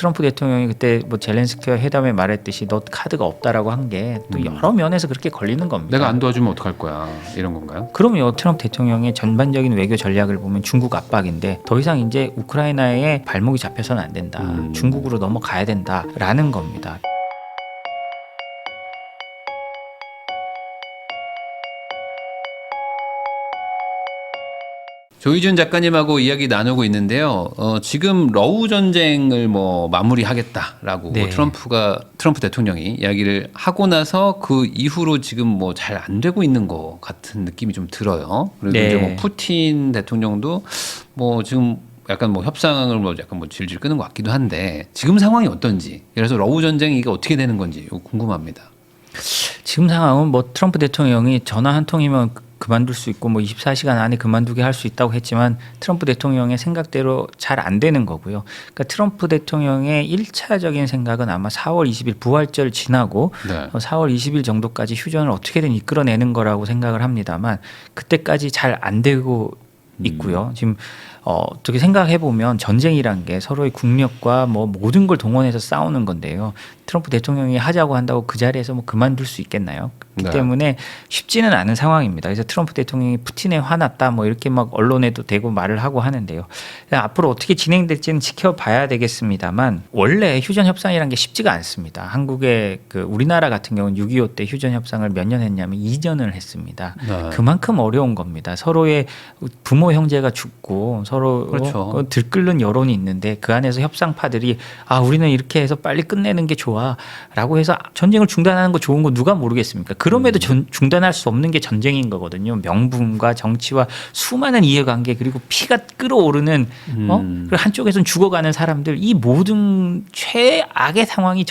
트럼프 대통령이 그때 뭐 젤렌스키와 회담에 말했듯이 너 카드가 없다라고 한 게 또 여러 면에서 그렇게 걸리는 겁니다. 내가 안 도와주면 어떡할 거야 이런 건가요? 그럼요. 트럼프 대통령의 전반적인 외교 전략을 보면 중국 압박인데 더 이상 이제 우크라이나에 발목이 잡혀서는 안 된다. 중국으로 넘어가야 된다라는 겁니다. 조희준 작가님하고 이야기 나누고 있는데요. 지금 러우 전쟁을 뭐 마무리하겠다라고 네. 트럼프 대통령이 이야기를 하고 나서 그 이후로 지금 뭐 잘 안 되고 있는 것 같은 느낌이 좀 들어요. 그리고 네. 이제 뭐 푸틴 대통령도 뭐 지금 약간 뭐 협상을 뭐 약간 뭐 질질 끄는 것 같기도 한데 지금 상황이 어떤지, 그래서 러우 전쟁이 이게 어떻게 되는 건지 이거 궁금합니다. 지금 상황은 뭐 트럼프 대통령이 전화 한 통이면 그만둘 수 있고 뭐 24시간 안에 그만두게 할 수 있다고 했지만 트럼프 대통령의 생각대로 잘 안 되는 거고요. 그러니까 트럼프 대통령의 1차적인 생각은 아마 4월 20일 부활절 지나고 네. 4월 20일 정도까지 휴전을 어떻게든 이끌어내는 거라고 생각을 합니다만 그때까지 잘 안 되고 있고요. 지금 어떻게 생각해 보면 전쟁이란 게 서로의 국력과 뭐 모든 걸 동원해서 싸우는 건데요. 트럼프 대통령이 하자고 한다고 그 자리에서 뭐 그만둘 수 있겠나요? 그렇기 네. 때문에 쉽지는 않은 상황입니다. 그래서 트럼프 대통령이 푸틴에 화났다 뭐 이렇게 막 언론에도 대고 말을 하고 하는데요. 앞으로 어떻게 진행될지는 지켜봐야 되겠습니다만 원래 휴전 협상이란 게 쉽지가 않습니다. 한국의 그 우리나라 같은 경우는 6.25 때 휴전 협상을 몇 년 했냐면 2년을 했습니다. 네. 그만큼 어려운 겁니다. 서로의 부모 형제가 죽고 서로 그렇죠. 들끓는 여론이 있는데 그 안에서 협상파들이 우리는 이렇게 해서 빨리 끝내는 게 좋아라고 해서 전쟁을 중단하는 거 좋은 거 누가 모르겠습니까? 그럼에도 중단할 수 없는 게 전쟁인 거거든요. 명분과 정치와 수많은 이해관계 그리고 피가 끓어오르는 그리고 한쪽에서는 죽어가는 사람들, 이 모든 최악의 상황이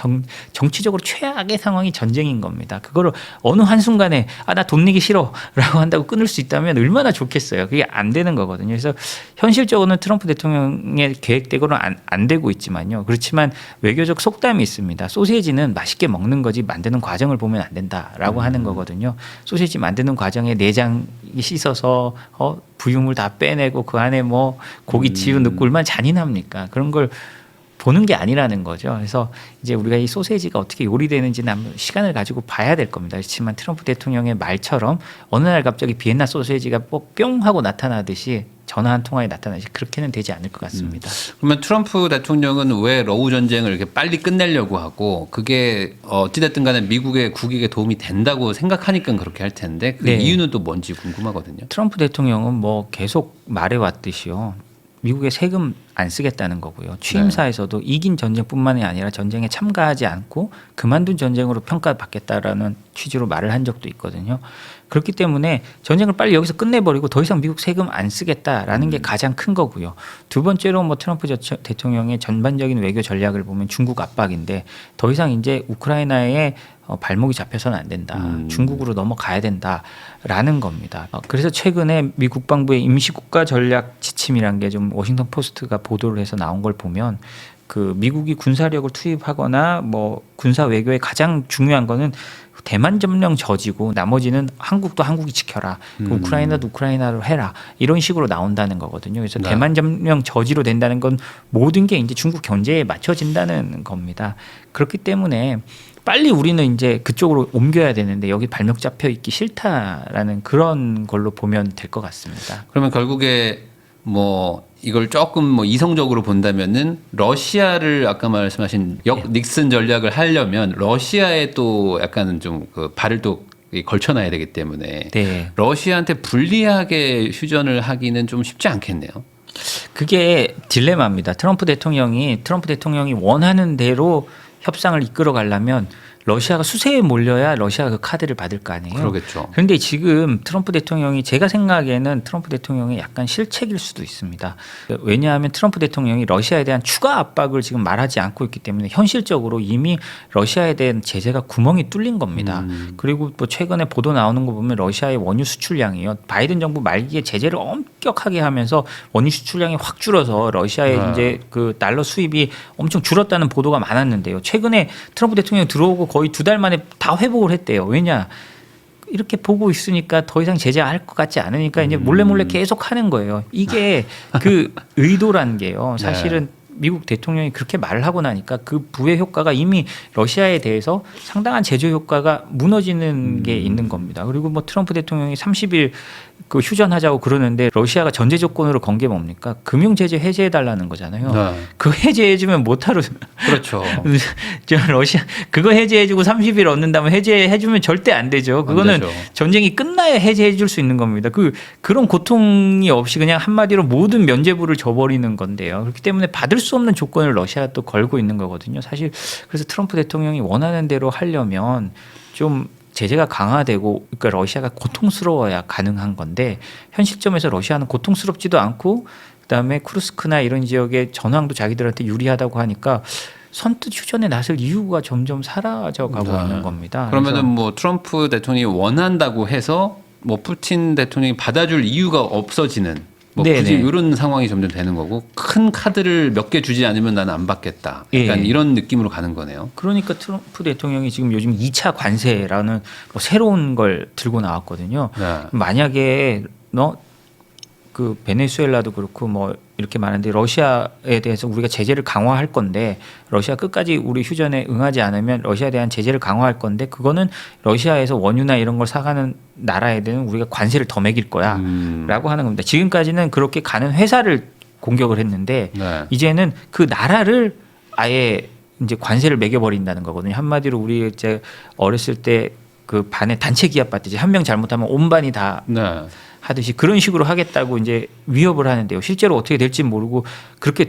정치적으로 최악의 상황이 전쟁인 겁니다. 그거를 어느 한순간에 나 돈 내기 싫어라고 한다고 끊을 수 있다면 얼마나 좋겠어요. 그게 안 되는 거거든요. 그래서 현실적으로는 트럼프 대통령의 계획대로는 안 되고 있지만요. 그렇지만 외교적 속담이 있습니다. 소세지는 맛있게 먹는 거지 만드는 과정을 보면 안 된다라고 하는 거거든요. 소세지 만드는 과정에 내장 씻어서 부유물 다 빼내고 그 안에 뭐 고기 지우 넣고 얼마나 잔인합니까? 그런 걸 보는 게 아니라는 거죠. 그래서 이제 우리가 이 소세지가 어떻게 요리되는지는 한번 시간을 가지고 봐야 될 겁니다. 그렇지만 트럼프 대통령의 말처럼 어느 날 갑자기 비엔나 소세지가 뿅 하고 나타나듯이 전화 한 통화에 나타나듯이 그렇게는 되지 않을 것 같습니다. 그러면 트럼프 대통령은 왜 러우 전쟁을 이렇게 빨리 끝내려고 하고 그게 어찌됐든 간에 미국의 국익에 도움이 된다고 생각하니까 그렇게 할 텐데 그 네. 이유는 또 뭔지 궁금하거든요. 트럼프 대통령은 뭐 계속 말해왔듯이요. 미국의 세금 안 쓰겠다는 거고요. 취임사에서도 이긴 전쟁뿐만이 아니라 전쟁에 참가하지 않고 그만둔 전쟁으로 평가받겠다라는 취지로 말을 한 적도 있거든요. 그렇기 때문에 전쟁을 빨리 여기서 끝내버리고 더 이상 미국 세금 안 쓰겠다라는 게 가장 큰 거고요. 두 번째로 뭐 트럼프 대통령의 전반적인 외교 전략을 보면 중국 압박인데 더 이상 이제 우크라이나에 발목이 잡혀서는 안 된다. 중국으로 넘어가야 된다라는 겁니다. 그래서 최근에 미 국방부의 임시국가 전략 지침이란 게 좀 워싱턴 포스트가 보도를 해서 나온 걸 보면 그 미국이 군사력을 투입하거나 뭐 군사 외교의 가장 중요한 거는 대만 점령 저지고 나머지는 한국도 한국이 지켜라. 우크라이나도 우크라이나로 해라. 이런 식으로 나온다는 거거든요. 그래서 대만 점령 저지로 된다는 건 모든 게 이제 중국 견제에 맞춰진다는 겁니다. 그렇기 때문에 빨리 우리는 이제 그쪽으로 옮겨야 되는데 여기 발목 잡혀 있기 싫다라는 그런 걸로 보면 될 것 같습니다. 그러면 결국에 뭐 이걸 조금 뭐 이성적으로 본다면은 러시아를 아까 말씀하신 닉슨 전략을 하려면 러시아에 또 약간 좀 그 발을 또 걸쳐놔야 되기 때문에 네. 러시아한테 불리하게 휴전을 하기는 좀 쉽지 않겠네요. 그게 딜레마입니다. 트럼프 대통령이 원하는 대로 협상을 이끌어 가려면 러시아가 수세에 몰려야 러시아가 그 카드를 받을 거 아니에요. 그러겠죠. 그런데 지금 트럼프 대통령이 제가 생각에는 트럼프 대통령이 약간 실책일 수도 있습니다. 왜냐하면 트럼프 대통령이 러시아에 대한 추가 압박을 지금 말하지 않고 있기 때문에 현실적으로 이미 러시아에 대한 제재가 구멍이 뚫린 겁니다. 그리고 뭐 최근에 보도 나오는 거 보면 러시아의 원유 수출량이요. 바이든 정부 말기에 제재를 엄격하게 하면서 원유 수출량이 확 줄어서 러시아의 이제 그 달러 수입이 엄청 줄었다는 보도가 많았는데요. 최근에 트럼프 대통령이 들어오고 거의 2달 만에 다 회복을 했대요. 왜냐? 이렇게 보고 있으니까 더 이상 제재할 것 같지 않으니까 이제 몰래 계속 하는 거예요. 이게 그 의도란 게요. 사실은 미국 대통령이 그렇게 말을 하고 나니까 그 부의 효과가 이미 러시아에 대해서 상당한 제조 효과가 무너지는 게 있는 겁니다. 그리고 뭐 트럼프 대통령이 30일 그 휴전하자고 그러는데 러시아가 전제 조건으로 건 게 뭡니까? 금융 제재 해제해 달라는 거잖아요. 네. 그 해제해 주면 못하러 그렇죠. 저 러시아 그거 해제해 주고 30일 얻는다면 해제해 주면 절대 안 되죠. 그거는 안 되죠. 전쟁이 끝나야 해제해 줄 수 있는 겁니다. 그런 고통이 없이 그냥 한마디로 모든 면죄부를 줘버리는 건데요. 그렇기 때문에 받을 수 없는 조건을 러시아가 또 걸고 있는 거거든요. 사실 그래서 트럼프 대통령이 원하는 대로 하려면 좀 제재가 강화되고 그러니까 러시아가 고통스러워야 가능한 건데 현 시점에서 러시아는 고통스럽지도 않고 그다음에 쿠르스크나 이런 지역의 전황도 자기들한테 유리하다고 하니까 선뜻 휴전에 나설 이유가 점점 사라져가고 네. 있는 겁니다. 그러면은 뭐 트럼프 대통령이 원한다고 해서 뭐 푸틴 대통령이 받아줄 이유가 없어지는 뭐 네네. 굳이 이런 상황이 점점 되는 거고 큰 카드를 몇 개 주지 않으면 나는 안 받겠다. 약간 예. 이런 느낌으로 가는 거네요. 그러니까 트럼프 대통령이 지금 요즘 2차 관세라는 뭐 새로운 걸 들고 나왔거든요. 네. 만약에 그 베네수엘라도 그렇고 뭐 이렇게 많은데 러시아에 대해서 우리가 제재를 강화할 건데 러시아 끝까지 우리 휴전에 응하지 않으면 러시아에 대한 제재를 강화할 건데 그거는 러시아에서 원유나 이런 걸 사가는 나라에는 우리가 관세를 더 매길 거야라고 하는 겁니다. 지금까지는 그렇게 가는 회사를 공격을 했는데 네. 이제는 그 나라를 아예 이제 관세를 매겨버린다는 거거든요. 한마디로 우리 이제 어렸을 때 그 반에 단체 기합 받듯이 한 명 잘못하면 온 반이 다 네. 하듯이 그런 식으로 하겠다고 이제 위협을 하는데요. 실제로 어떻게 될지 모르고 그렇게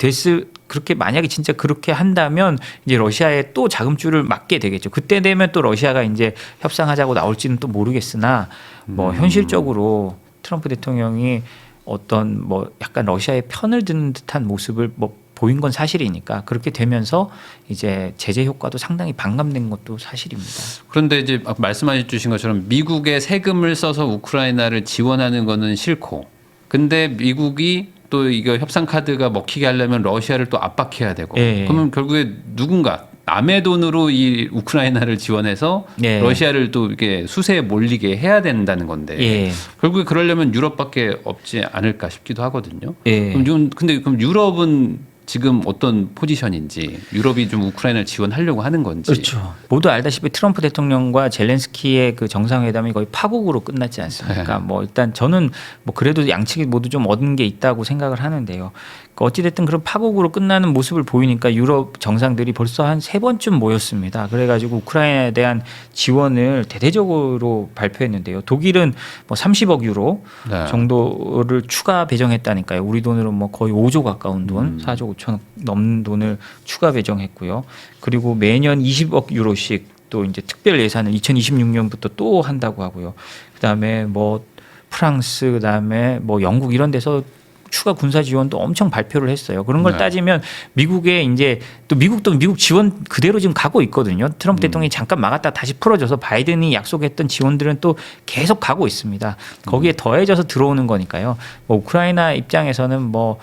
만약에 진짜 그렇게 한다면 이제 러시아에 또 자금줄을 막게 되겠죠. 그때 되면 또 러시아가 이제 협상하자고 나올지는 또 모르겠으나 뭐 현실적으로 트럼프 대통령이 어떤 뭐 약간 러시아의 편을 드는 듯한 모습을 뭐 보인 건 사실이니까 그렇게 되면서 이제 제재 효과도 상당히 반감된 것도 사실입니다. 그런데 이제 말씀해 주신 것처럼 미국의 세금을 써서 우크라이나를 지원하는 거는 싫고 근데 미국이 또 이거 협상 카드가 먹히게 하려면 러시아를 또 압박해야 되고 예. 그러면 결국에 누군가 남의 돈으로 이 우크라이나를 지원해서 예. 러시아를 또 이렇게 수세에 몰리게 해야 된다는 건데 예. 결국에 그러려면 유럽밖에 없지 않을까 싶기도 하거든요. 예. 그럼 유럽은 지금 어떤 포지션인지 유럽이 좀 우크라이나를 지원하려고 하는 건지 그렇죠. 모두 알다시피 트럼프 대통령과 젤렌스키의 그 정상회담이 거의 파국으로 끝났지 않습니까? 네. 뭐 일단 저는 뭐 그래도 양측이 모두 좀 얻은 게 있다고 생각을 하는데요. 어찌됐든 그런 파국으로 끝나는 모습을 보이니까 유럽 정상들이 벌써 한 3번쯤 모였습니다. 그래가지고 우크라이나에 대한 지원을 대대적으로 발표했는데요. 독일은 뭐 30억 유로 네. 정도를 추가 배정했다니까요. 우리 돈으로 뭐 거의 5조 가까운 돈, 4조 5천억 넘는 돈을 추가 배정했고요. 그리고 매년 20억 유로씩 또 이제 특별 예산을 2026년부터 또 한다고 하고요. 그다음에 뭐 프랑스, 그다음에 뭐 영국 이런 데서 추가 군사 지원도 엄청 발표를 했어요. 그런 걸 네. 따지면 미국의 이제 또 미국도 미국 지원 그대로 지금 가고 있거든요. 트럼프 대통령이 잠깐 막았다 다시 풀어줘서 바이든이 약속했던 지원들은 또 계속 가고 있습니다. 거기에 더해져서 들어오는 거니까요. 뭐 우크라이나 입장에서는 뭐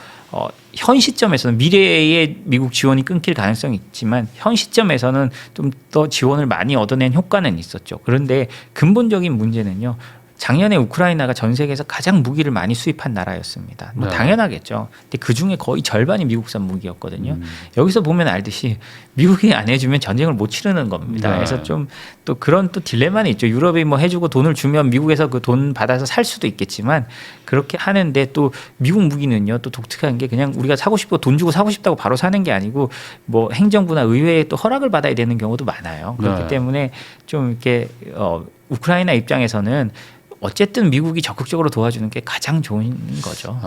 현 시점에서는 미래에 미국 지원이 끊길 가능성이 있지만 현 시점에서는 좀 더 지원을 많이 얻어낸 효과는 있었죠. 그런데 근본적인 문제는요. 작년에 우크라이나가 전 세계에서 가장 무기를 많이 수입한 나라였습니다. 뭐 네. 당연하겠죠. 근데 그 중에 거의 절반이 미국산 무기였거든요. 여기서 보면 알듯이 미국이 안 해주면 전쟁을 못 치르는 겁니다. 네. 그래서 좀 또 그런 또 딜레마는 있죠. 유럽이 뭐 해주고 돈을 주면 미국에서 그 돈 받아서 살 수도 있겠지만 그렇게 하는데 또 미국 무기는요 또 독특한 게 그냥 우리가 사고 싶고 돈 주고 사고 싶다고 바로 사는 게 아니고 뭐 행정부나 의회에 또 허락을 받아야 되는 경우도 많아요. 그렇기 네. 때문에 좀 이렇게 우크라이나 입장에서는 어쨌든 미국이 적극적으로 도와주는 게 가장 좋은 거죠.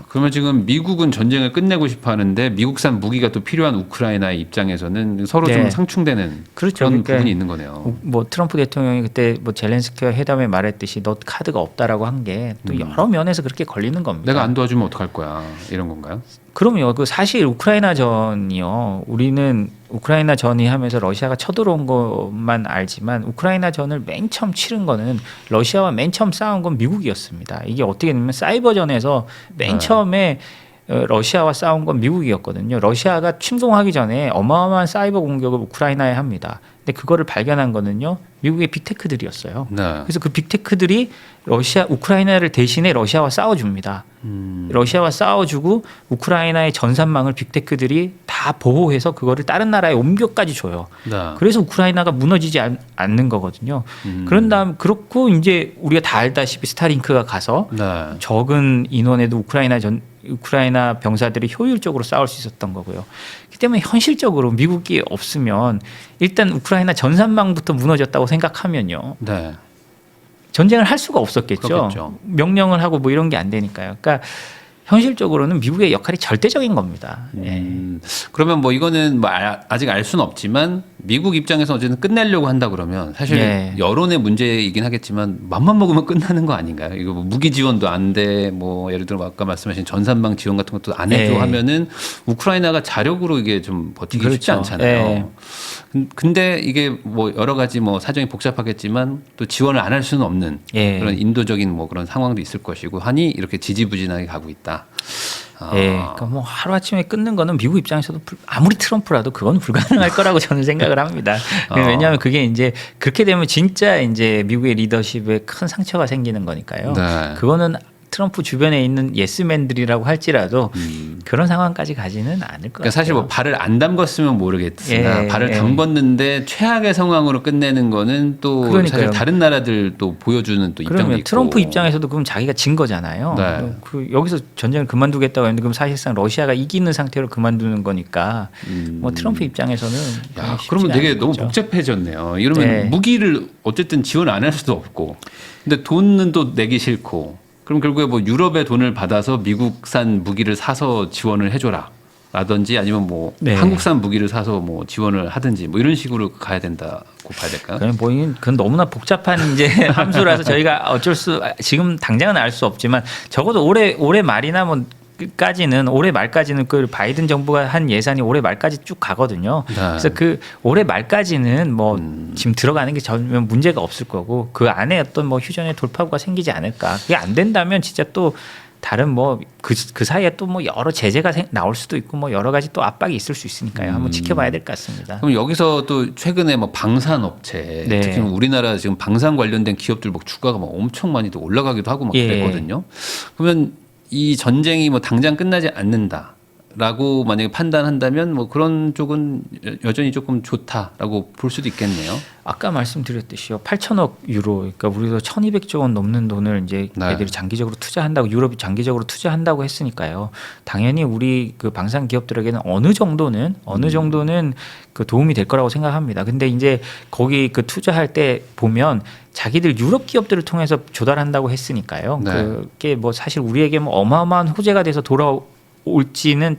그러면 지금 미국은 전쟁을 끝내고 싶어 하는데 미국산 무기가 또 필요한 우크라이나의 입장에서는 서로 네. 좀 상충되는 그렇죠. 그런 그러니까 부분이 있는 거네요. 뭐 트럼프 대통령이 그때 뭐 젤렌스키와 회담에 말했듯이 너 카드가 없다라고 한 게 또 여러 면에서 그렇게 걸리는 겁니다. 내가 안 도와주면 어떡할 거야 이런 건가요? 그럼요. 그 사실 우크라이나 전이요. 우리는 우크라이나 전이 하면서 러시아가 쳐들어온 것만 알지만 우크라이나 전을 맨 처음 치른 거는 러시아와 맨 처음 싸운 건 미국이었습니다. 이게 어떻게 되면 사이버전에서 맨 네. 처음에 러시아와 싸운 건 미국이었거든요. 러시아가 침공하기 전에 어마어마한 사이버 공격을 우크라이나에 합니다. 근데 그거를 발견한 거는요, 미국의 빅테크들이었어요. 네. 그래서 그 빅테크들이 우크라이나를 대신에 러시아와 싸워줍니다. 러시아와 싸워주고 우크라이나의 전산망을 빅테크들이 다 보호해서 그거를 다른 나라에 옮겨까지 줘요. 네. 그래서 우크라이나가 무너지지 않는 거거든요. 그런 다음 그렇고 이제 우리가 다 알다시피 스타링크가 가서 네. 적은 인원에도 우크라이나 병사들이 효율적으로 싸울 수 있었던 거고요. 그렇기 때문에 현실적으로 미국이 없으면 일단 우크라이나 전산망부터 무너졌다고 생각하면요. 네. 전쟁을 할 수가 없었겠죠. 그렇겠죠. 명령을 하고 뭐 이런 게 안 되니까요. 그러니까 현실적으로는 미국의 역할이 절대적인 겁니다. 예. 그러면 뭐 이거는 뭐 아직 알 수는 없지만 미국 입장에서 어쨌든 끝내려고 한다 그러면 사실 예. 여론의 문제이긴 하겠지만 맘만 먹으면 끝나는 거 아닌가요? 이거 뭐 무기 지원도 안 돼, 뭐 예를 들어 아까 말씀하신 전산망 지원 같은 것도 안 해줘 예. 하면은 우크라이나가 자력으로 이게 좀 버티기 쉽지 그렇죠. 않잖아요. 근데 이게 뭐 여러 가지 뭐 사정이 복잡하겠지만 또 지원을 안 할 수는 없는 예. 그런 인도적인 뭐 그런 상황도 있을 것이고 하니 이렇게 지지부진하게 가고 있다. 예, 그러니까 뭐 하루 아침에 끊는 거는 미국 입장에서도 아무리 트럼프라도 그건 불가능할 거라고 저는 생각을 합니다. 왜냐하면 그게 이제 그렇게 되면 진짜 이제 미국의 리더십에 큰 상처가 생기는 거니까요. 네. 그거는 트럼프 주변에 있는 예스맨들이라고 할지라도 그런 상황까지 가지는 않을 것 그러니까 같아요. 사실 뭐 발을 안 담궜으면 모르겠으나 예, 발을 예. 담궜는데 최악의 상황으로 끝내는 거는 또 그러니까요. 사실 다른 나라들도 보여주는 또 입장도 그러면 있고. 트럼프 입장에서도 그럼 자기가 진 거잖아요. 네. 여기서 전쟁을 그만두겠다고 했는데 그럼 사실상 러시아가 이기는 상태로 그만두는 거니까 뭐 트럼프 입장에서는 야, 쉽지 그러면 되게 않은 너무 거죠. 복잡해졌네요. 이러면 네. 무기를 어쨌든 지원 안 할 수도 없고, 근데 돈은 또 내기 싫고, 그럼 결국에 뭐 유럽의 돈을 받아서 미국산 무기를 사서 지원을 해줘라. 라든지 아니면 뭐 네. 한국산 무기를 사서 뭐 지원을 하든지 뭐 이런 식으로 가야 된다고 봐야 될까요? 그냥 뭐 그건 너무나 복잡한 이제 함수라서 저희가 지금 당장은 알 수 없지만 적어도 올해 말이나 뭐 까지는 올해 말까지는 그 바이든 정부가 한 예산이 올해 말까지 쭉 가거든요. 네. 그래서 그 올해 말까지는 뭐 지금 들어가는 게 전면 문제가 없을 거고 그 안에 어떤 뭐 휴전의 돌파구가 생기지 않을까. 그게 안 된다면 진짜 또 다른 뭐 그 사이에 또 뭐 여러 제재가 나올 수도 있고 뭐 여러 가지 또 압박이 있을 수 있으니까요. 한번 지켜봐야 될 것 같습니다. 그럼 여기서 또 최근에 뭐 방산업체, 네. 특히 우리나라 지금 방산 관련된 기업들 막 주가가 막 엄청 많이 또 올라가기도 하고 막 예. 그랬거든요. 그러면 이 전쟁이 뭐 당장 끝나지 않는다라고 만약에 판단한다면 뭐 그런 쪽은 여전히 조금 좋다라고 볼 수도 있겠네요. 아까 말씀드렸듯이요. 8천억 유로, 그러니까 우리도 1,200조 원 넘는 돈을 이제 네. 애들이 장기적으로 투자한다고 유럽이 장기적으로 투자한다고 했으니까요. 당연히 우리 그 방산 기업들에게는 어느 정도는 그 도움이 될 거라고 생각합니다. 근데 이제 거기 그 투자할 때 보면 자기들 유럽 기업들을 통해서 조달한다고 했으니까요. 네. 그게 뭐 사실 우리에게 뭐 어마어마한 호재가 돼서 돌아올지는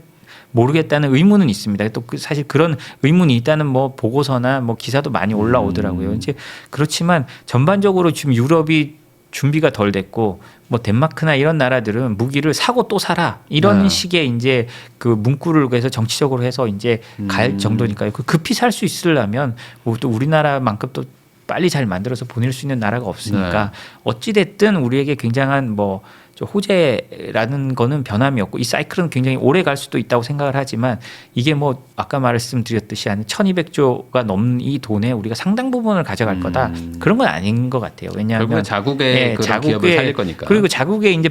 모르겠다는 의문은 있습니다. 또 사실 그런 의문이 있다는 뭐 보고서나 뭐 기사도 많이 올라오더라고요. 이제 그렇지만 전반적으로 지금 유럽이 준비가 덜 됐고 뭐 덴마크나 이런 나라들은 무기를 사고 또 사라 이런 네. 식의 이제 그 문구를 그래서 정치적으로 해서 이제 갈 정도니까요. 그 급히 살 수 있으려면 뭐 또 우리나라만큼 또 빨리 잘 만들어서 보낼 수 있는 나라가 없으니까 어찌 됐든 우리에게 굉장한 뭐 호재라는 거는 변함이 없고 이 사이클은 굉장히 오래 갈 수도 있다고 생각을 하지만 이게 뭐 아까 말씀드렸듯이 한 1,200조가 넘는 이 돈에 우리가 상당 부분을 가져갈 거다 그런 건 아닌 것 같아요. 왜냐하면 결국에 자국의 그런 기업을 살릴 거니까. 그리고 자국의 이제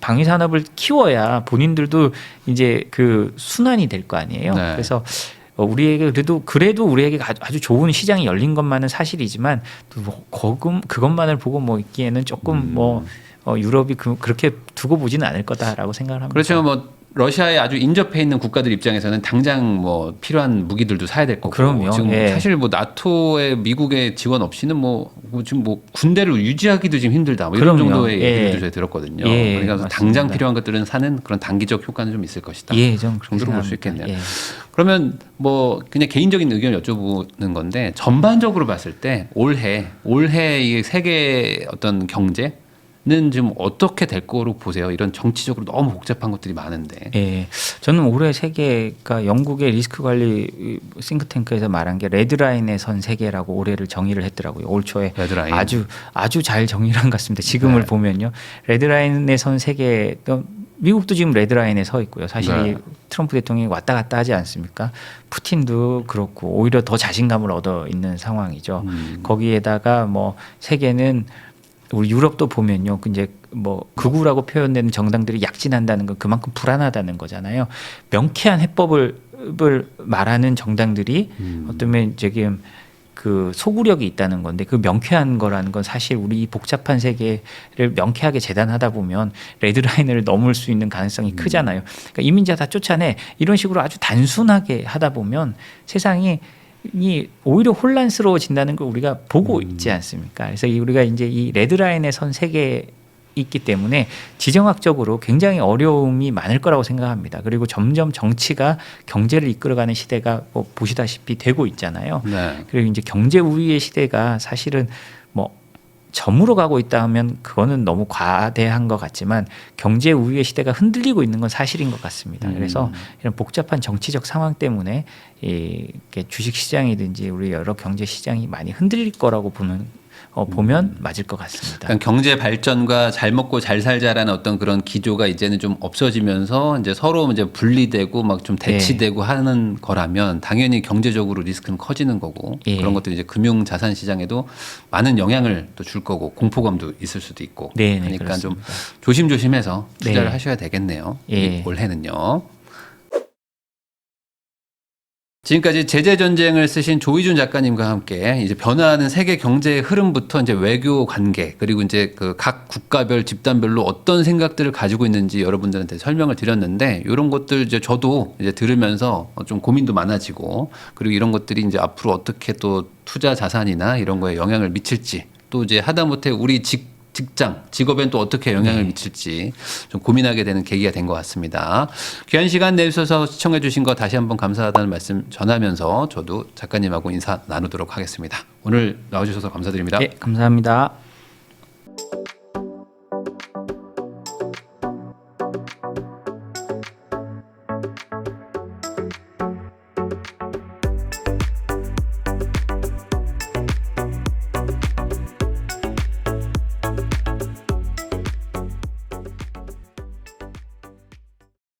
방위 산업을 키워야 본인들도 이제 그 순환이 될 거 아니에요. 네. 그래서 우리에게 그래도 우리에게 아주 좋은 시장이 열린 것만은 사실이지만 뭐 그것만을 보고 뭐 있기에는 조금 뭐 유럽이 그렇게 두고 보지는 않을 거다라고 생각을 합니다. 그렇죠. 뭐 러시아에 아주 인접해 있는 국가들 입장에서는 당장 뭐 필요한 무기들도 사야 될 거고. 그럼요. 지금 예. 사실 뭐 나토의 미국의 지원 없이는 뭐 지금 뭐 군대를 유지하기도 지금 힘들다. 뭐 이런 그럼요. 정도의 예. 얘기도 제가 들었거든요. 예, 그러니까 맞습니다. 당장 필요한 것들은 사는 그런 단기적 효과는 좀 있을 것이다. 예, 좀 그렇게 정도로 볼 수 생각합니다. 있겠네요. 예. 그러면 뭐 그냥 개인적인 의견 여쭤보는 건데 전반적으로 봤을 때 올해 이 세계 어떤 경제는 지금 어떻게 될 거로 보세요? 이런 정치적으로 너무 복잡한 것들이 많은데. 예, 저는 올해 세계가 영국의 리스크 관리 싱크탱크에서 말한 게 레드라인에 선 세계라고 올해를 정의를 했더라고요. 올 초에 레드라인. 아주 잘 정의를 한 것 같습니다. 지금을 네. 보면요, 레드라인에 선 세계 미국도 지금 레드라인에 서 있고요. 사실 네. 트럼프 대통령이 왔다 갔다 하지 않습니까? 푸틴도 그렇고 오히려 더 자신감을 얻어 있는 상황이죠. 거기에다가 뭐 세계는 우리 유럽도 보면요. 이제 뭐 극우라고 표현되는 정당들이 약진한다는 건 그만큼 불안하다는 거잖아요. 명쾌한 해법을 말하는 정당들이 어쩌면 지금 그 소구력이 있다는 건데 그 명쾌한 거라는 건 사실 우리 이 복잡한 세계를 명쾌하게 재단하다 보면 레드라인을 넘을 수 있는 가능성이 크잖아요. 그러니까 이민자 다 쫓아내 이런 식으로 아주 단순하게 하다 보면 세상이 오히려 혼란스러워진다는 걸 우리가 보고 있지 않습니까? 그래서 우리가 이제 이 레드라인에 선 세계에 있기 때문에 지정학적으로 굉장히 어려움이 많을 거라고 생각합니다. 그리고 점점 정치가 경제를 이끌어가는 시대가 뭐 보시다시피 되고 있잖아요. 네. 그리고 이제 경제 우위의 시대가 사실은 뭐 점으로 가고 있다 하면 그거는 너무 과대한 것 같지만 경제 우위의 시대가 흔들리고 있는 건 사실인 것 같습니다. 그래서 이런 복잡한 정치적 상황 때문에 이렇게 주식 시장이든지 우리 여러 경제 시장이 많이 흔들릴 거라고 보면 맞을 것 같습니다. 그러니까 경제 발전과 잘 먹고 잘 살자라는 어떤 그런 기조가 이제는 좀 없어지면서 이제 서로 이제 분리되고 막 좀 대치되고 하는 거라면 당연히 경제적으로 리스크는 커지는 거고 그런 것들이 이제 금융 자산 시장에도 많은 영향을 또 줄 거고 공포감도 있을 수도 있고 그러니까 그렇습니다. 좀 조심조심해서 투자를 네. 하셔야 되겠네요. 예. 올해는요. 지금까지 제재 전쟁을 쓰신 조희준 작가님과 함께 이제 변화하는 세계 경제의 흐름부터 이제 외교 관계 그리고 이제 그 각 국가별 집단별로 어떤 생각들을 가지고 있는지 여러분들한테 설명을 드렸는데 이런 것들 이제 저도 이제 들으면서 좀 고민도 많아지고 그리고 이런 것들이 이제 앞으로 어떻게 또 투자 자산이나 이런 거에 영향을 미칠지 또 이제 하다못해 우리 직업엔 또 어떻게 영향을 미칠지 좀 고민하게 되는 계기가 된 것 같습니다. 귀한 시간 내주셔서 시청해 주신 거 다시 한번 감사하다는 말씀 전하면서 저도 작가님하고 인사 나누도록 하겠습니다. 오늘 나와주셔서 감사드립니다. 예, 감사합니다.